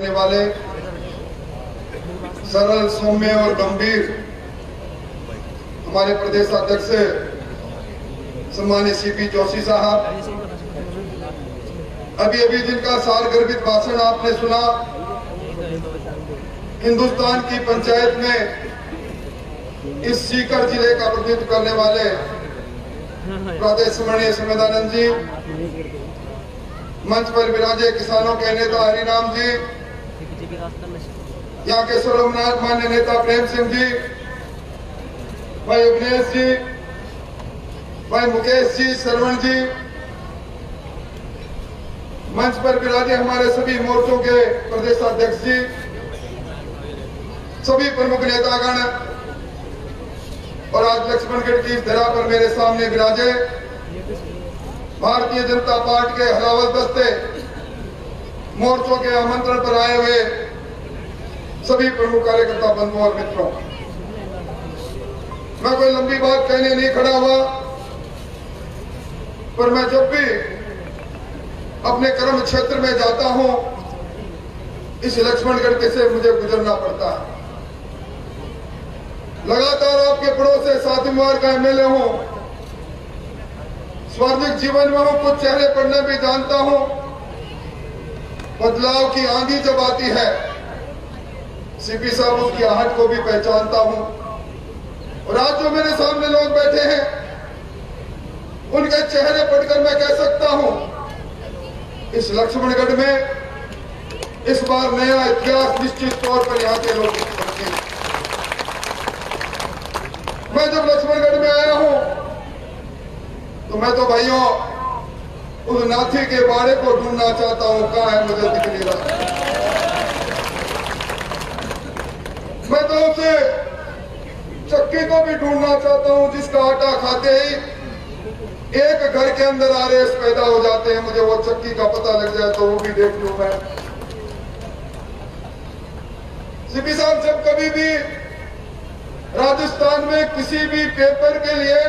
रखने वाले सरल, सौम्य और गंभीर हमारे प्रदेश अध्यक्ष सम्मान्य सीपी जोशी साहब, अभी अभी जिनका सारगर्भित भाषण आपने सुना, हिंदुस्तान की पंचायत में इस सीकर जिले का प्रतिनिधित्व करने वाले प्रादेशिक सम्मानीय संवेदानंद जी, मंच पर विराजे किसानों के नेता हरिराम जी, यहाँ के सर्वनाथ मान्य नेता प्रेम सिंह जी, भाई अभिनेश जी, भाई मुकेश जी, श्रवण जी, मंच पर विराजे हमारे सभी मोर्चों के प्रदेश अध्यक्ष जी, सभी प्रमुख नेतागण और आज लक्ष्मणगढ़ की धरा पर मेरे सामने विराजे भारतीय जनता पार्टी के हरावल दस्ते मोर्चों के आमंत्रण पर आए हुए सभी प्रमुख कार्यकर्ता बंधुओं और मित्रों, मैं कोई लंबी बात कहने नहीं खड़ा हुआ, पर मैं जब भी अपने कर्म क्षेत्र में जाता हूं, इस लक्ष्मणगढ़ के से मुझे गुजरना पड़ता है। लगातार आपके पड़ोस से 7वीं बार का एमएलए हूं, स्वाभाविक जीवन में हूं, कुछ चेहरे पढ़ने भी जानता हूं। बदलाव की आंधी जब आती है, सीपी साहब उसकी आहट को भी पहचानता हूं। और आज जो मेरे सामने लोग बैठे हैं, उनके चेहरे पढ़कर मैं कह सकता हूं, इस लक्ष्मणगढ़ में इस बार नया इतिहास निश्चित तौर पर यहाँ के लोग लिखते हैं। मैं जब लक्ष्मणगढ़ में आया हूं, तो मैं तो भाइयों उस नाथी के बाड़े को ढूंढना चाहता हूं, कहां है मुझे दिख नहीं रहा। मैं तो उसे चक्की को भी ढूंढना चाहता हूं, जिसका आटा खाते ही एक घर के अंदर आरेस पैदा हो जाते हैं। मुझे वो चक्की का पता लग जाए तो वो भी देख लूं मैं। सीपी साहब, जब कभी भी राजस्थान में किसी भी पेपर के लिए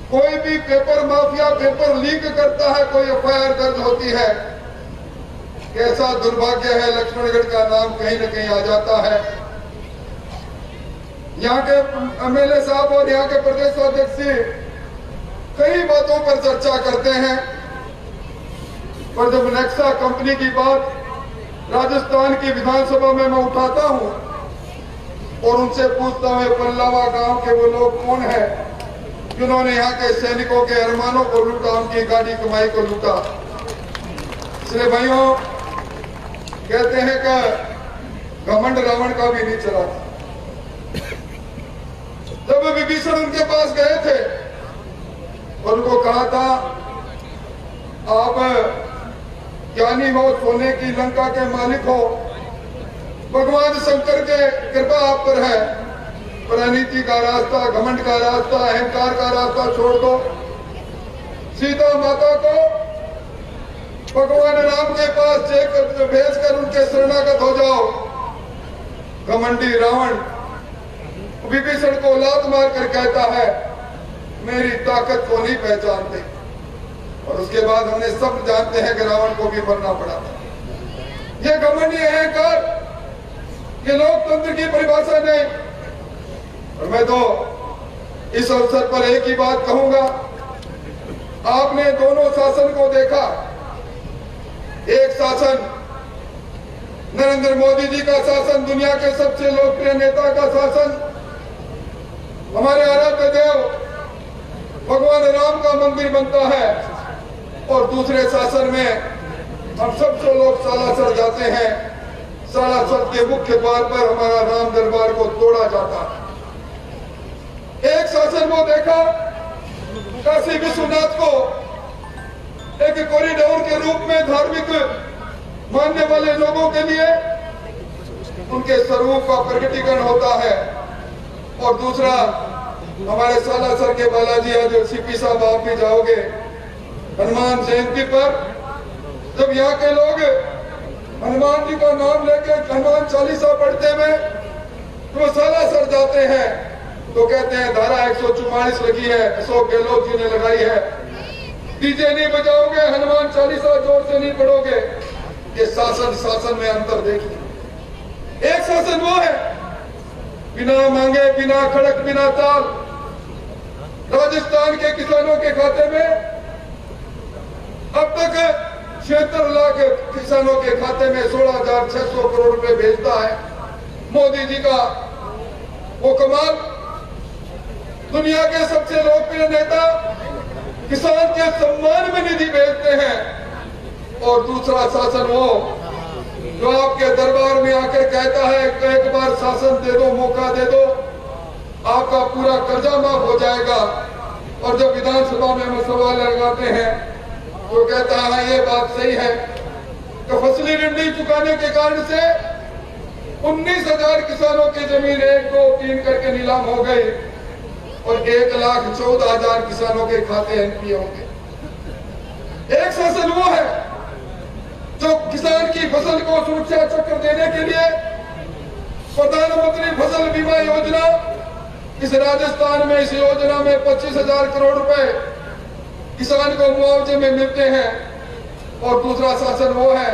कोई भी पेपर माफिया पेपर लीक करता है, कोई एफआईआर दर्ज होती है, कैसा दुर्भाग्य है, लक्ष्मणगढ़ का नाम कहीं न कहीं आ जाता है। यहाँ के एमएलए साहब और यहाँ के प्रदेश अध्यक्ष कई बातों पर चर्चा करते हैं, पर जब नेक्सा कंपनी की बात राजस्थान की विधानसभा में मैं उठाता हूं और उनसे पूछता हूं, पल्लावा गांव के वो लोग कौन है जिन्होंने यहाँ के सैनिकों के अरमानों को लूटा, उनकी गाड़ी कमाई को लूटा। इसलिए भाइयों, कहते हैं कि घमंड रावण का भी नहीं चला था। जब विभीषण उनके पास गए थे और उनको कहा था, आप ज्ञानी हो, सोने की लंका के मालिक हो, भगवान शंकर के कृपा आप पर है, पर अनीति का रास्ता, घमंड का रास्ता, अहंकार का रास्ता छोड़ दो। सीता माता को भगवान राम के पास भेजकर उनके शरणागत हो जाओ। घमंडी रावण विभीषण को लात मारकर कहता है, मेरी ताकत को नहीं पहचानते। और उसके बाद हमने सब जानते हैं कि रावण को भी मरना पड़ा था। ये घमंडी अहंकार, ये लोकतंत्र की परिभाषा नहीं। और मैं तो इस अवसर पर एक ही बात कहूंगा, आपने दोनों शासन को देखा। एक शासन नरेंद्र मोदी जी का शासन, दुनिया के सबसे लोकप्रिय नेता का शासन, हमारे आराध्य देव भगवान राम का मंदिर बनता है, और दूसरे शासन में हम सब जो लोग सालासर जाते हैं, सालासर के मुख्य द्वार पर हमारा राम दरबार को तोड़ा जाता है। एक शासन को देखा, काशी विश्वनाथ को एक कॉरिडोर के रूप में धार्मिक मानने वाले लोगों के लिए उनके स्वरूप का प्रकटीकरण होता है। और दूसरा, हमारे सालासर के बालाजी आज सीपी साहब आप भी जाओगे हनुमान जयंती पर, जब यहाँ के लोग हनुमान जी का नाम लेके हनुमान चालीसा पढ़ते में तो सालासर जाते हैं, तो कहते हैं धारा 144 लगी है, अशोक गहलोत जी ने लगाई है, डीजे नहीं बजाओगे, हनुमान चालीसा जोर से नहीं पढ़ोगे। ये शासन में अंतर देखिए। एक शासन वो है बिना मांगे, बिना खड़क, बिना ताल राजस्थान के किसानों के खाते में अब तक 76 लाख किसानों के खाते में 16,600 करोड़ रुपए भेजता है मोदी जी का वो कमाल। दुनिया के सबसे लोकप्रिय नेता किसान के सम्मान में निधि भेजते हैं। और दूसरा शासन वो जो आपके दरबार में आकर कहता है एक बार शासन दे दो, मौका दे दो, आपका पूरा कर्जा माफ हो जाएगा। और जब विधानसभा में हम सवाल लगाते हैं तो कहता है ये बात सही है कि फसली ऋण नहीं चुकाने के कारण से 19,000 किसानों की जमीन 1, 2, 3 करके नीलाम हो गई और 1,14,000 किसानों के खाते एनपीए हो गए। एक शासन वो है जो किसान की फसल को सुरक्षा चक्र देने के लिए प्रधानमंत्री फसल बीमा योजना, इस राजस्थान में इस योजना में 25,000 करोड़ रुपए किसान को मुआवजे में मिलते हैं। और दूसरा शासन वो है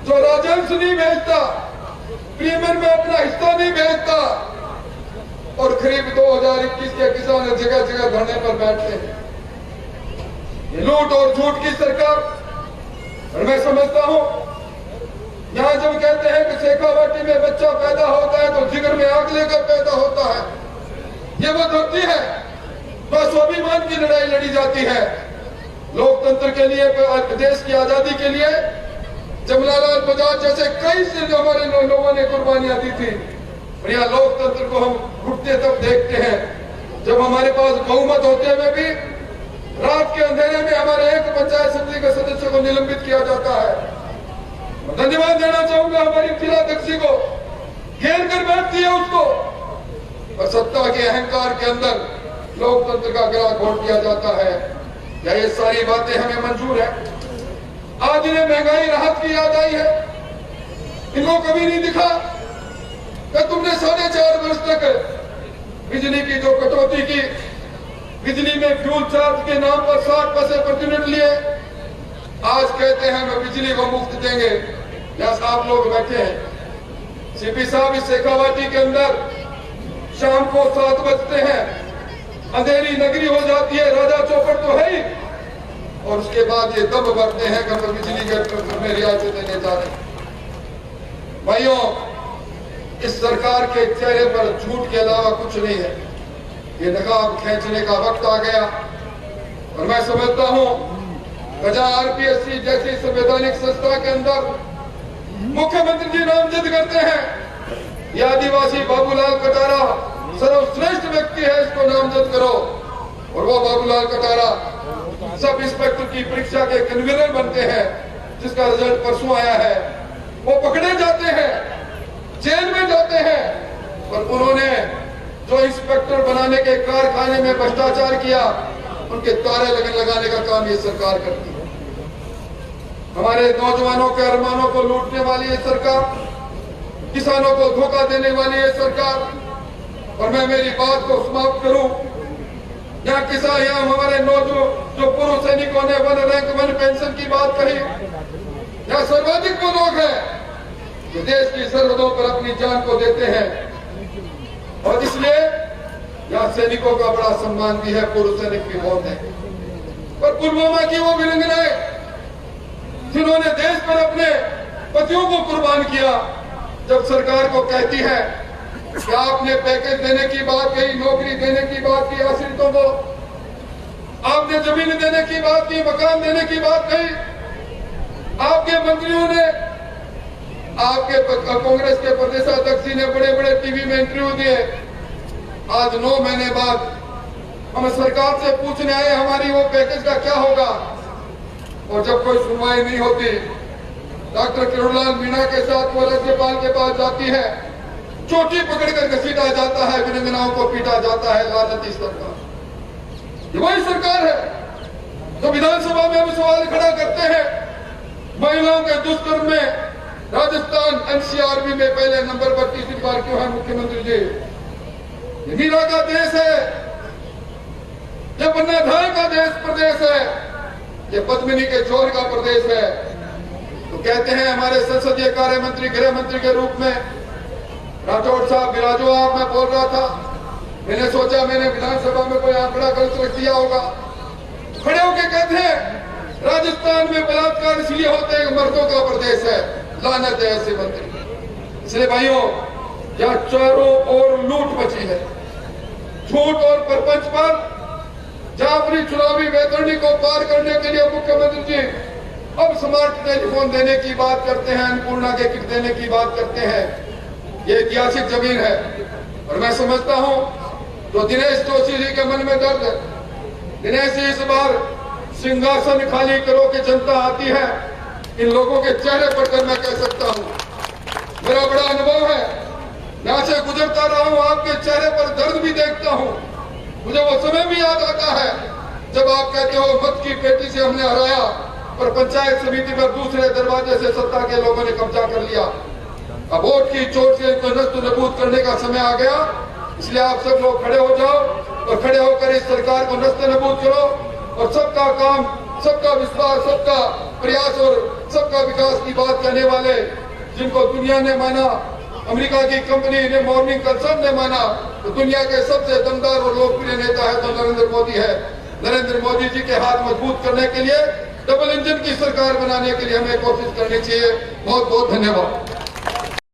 जो राजस्व नहीं भेजता, प्रीमियम में अपना हिस्सा नहीं भेजता और खरीफ 2021 के किसान जगह जगह धरने पर बैठते हैं। ये लूट और झूठ की सरकार। और मैं समझता हूं यहां जब कहते हैं कि शेखावाटी में बच्चा पैदा होता है तो जिगर में आग लेकर पैदा होता है, ये वो धरती है वह स्वाभिमान की लड़ाई लड़ी जाती है। लोकतंत्र के लिए, देश की आजादी के लिए जमनालाल बजाज जैसे कई से हमारे लोगों ने कुर्बानियां दी थी। और यहाँ लोकतंत्र को हम घुटते तब देखते हैं जब हमारे पास बहुमत होते हुए भी रात के अंधेरे में हमारे एक पंचायत समिति के सदस्य को निलंबित किया जाता है। धन्यवाद देना चाहूंगा हमारी जिलाध्यक्ष को, घेर कर बैठती है उसको, और सत्ता के अहंकार के अंदर लोकतंत्र का गला घोट दिया जाता है। क्या ये सारी बातें हमें मंजूर है? आज इन्हें महंगाई राहत की याद आई है। इनको कभी नहीं दिखा कि तुमने 4.5 वर्ष तक बिजली की जो कटौती की, बिजली में फ्यूल चार्ज के नाम पर 60 पैसे प्रति यूनिट लिए, आज कहते हैं मैं बिजली को मुफ्त देंगे। यहां आप लोग बैठे हैं, सीपी साहब इस शेखावाटी के अंदर शाम को 7 बजते हैं, अंधेरी नगरी हो जाती है, राजा चौपट तो है ही, और उसके बाद ये दम भरते हैं कि हम बिजली के में रियायतें देने जा रहे हैं। भाइयों, इस सरकार के चेहरे पर झूठ के अलावा कुछ नहीं है। ये नकाब खींचने का वक्त आ गया। और मैं समझता हूं जहां आरपीएससी जैसी संवैधानिक संस्था के अंदर मुख्यमंत्री जी नामजद करते हैं, ये आदिवासी बाबूलाल कटारा सर्वश्रेष्ठ व्यक्ति है, इसको नामजद करो। और वो बाबूलाल कटारा सब इंस्पेक्टर की परीक्षा के कन्वीनर बनते हैं, जिसका रिजल्ट परसों आया है। वो पकड़े जाते हैं, जेल में जाते हैं, और उन्होंने जो इंस्पेक्टर बनाने के कारखाने में भ्रष्टाचार किया, उनके तारे लगाने का काम ये सरकार करती है। हमारे नौजवानों के अरमानों को लूटने वाली ये सरकार, किसानों को धोखा देने वाली ये सरकार। और मैं मेरी बात को समाप्त करूं, यहाँ किसान, यहाँ हमारे जो पूर्व सैनिकों ने 1 रैंक 1 पेंशन की बात कही, यहाँ सर्वाधिक वो लोग हैं जो देश की सरहदों पर अपनी जान को देते हैं। और इसलिए यहाँ सैनिकों का बड़ा सम्मान भी है, पूर्व सैनिक भी बहुत है। पर पुलवामा की वो वीरांगनाएं जिन्होंने देश पर अपने पतियों को कुर्बान किया, जब सरकार को कहती है कि आपने पैकेज देने की बात कही, नौकरी देने की बात की आश्रितों को, आपने जमीन देने की बात की, मकान देने की बात कही, आपके मंत्रियों ने, आपके कांग्रेस के प्रदेशाध्यक्ष जी ने बड़े बड़े टीवी में इंटरव्यू दिए। आज 9 महीने बाद हम सरकार से पूछने आए हमारी वो पैकेज का क्या होगा, और जब कोई सुनवाई नहीं होती, डॉक्टर किरोड़लाल मीणा के साथ वो राज्यपाल के पास जाती है, चोटी पकड़कर घसीटा जाता है, वीरांगनाओं को पीटा जाता है। लानती सरकार, ये वही सरकार है जो विधानसभा में हम सवाल खड़ा करते हैं। महिलाओं के दुष्कर्म में राजस्थान एनसीआरबी में पहले नंबर पर तीसरी बार क्यों है मुख्यमंत्री जी? ये मीरा का देश है, ये बन्नाधाय का देश प्रदेश है, ये पद्मिनी के चोर का प्रदेश है। तो कहते हैं हमारे संसदीय कार्य मंत्री, गृह मंत्री के रूप में राठौड़ साहब विराजो आप, मैं बोल रहा था, मैंने सोचा मैंने विधानसभा में कोई आंकड़ा गलत रख दिया होगा। खड़े होकर कहते हैं राजस्थान में बलात्कार इसलिए होते हैं मर्दों का प्रदेश है, लानत है ऐसे मंत्री। इसलिए भाइयों, यहाँ चारों ओर लूट मची है, झूठ और प्रपंच पर जहां अपनी चुनावी वैतरणी को पार करने के लिए मुख्यमंत्री जी अब स्मार्ट टेलीफोन देने की बात करते हैं, अन्नपूर्णा के किट देने की बात करते हैं। ये ऐतिहासिक जमीन है और मैं समझता हूं तो दिनेश जोशी जी के मन में दर्द है। दिनेश जी, इस बार सिंहासन खाली करो कि जनता आती है, इन लोगों के चेहरे पर कर मैं कह सकता हूं, मेरा बड़ा अनुभव है, यहां से गुजरता रहा हूं, आपके चेहरे पर दर्द भी देखता हूं। मुझे वो समय भी याद आता है जब आप कहते हो मत की पेटी से हमने हराया पर पंचायत समिति पर दूसरे दरवाजे से सत्ता के लोगों ने कब्जा कर लिया। अब वोट की चोट से इनको नष्ट नबूद करने का समय आ गया। इसलिए आप सब लोग खड़े हो जाओ और खड़े होकर इस सरकार को नष्ट नबूद करो और सबका काम, सबका विश्वास, सबका प्रयास और सबका विकास की बात कहने वाले, जिनको दुनिया ने माना, अमेरिका की कंपनी ने, मॉर्निंग कंसर्न ने माना, तो दुनिया के सबसे दमदार और लोकप्रिय नेता है तो नरेंद्र मोदी है। नरेंद्र मोदी जी के हाथ मजबूत करने के लिए, डबल इंजन की सरकार बनाने के लिए हमें कोशिश करनी चाहिए। बहुत बहुत धन्यवाद।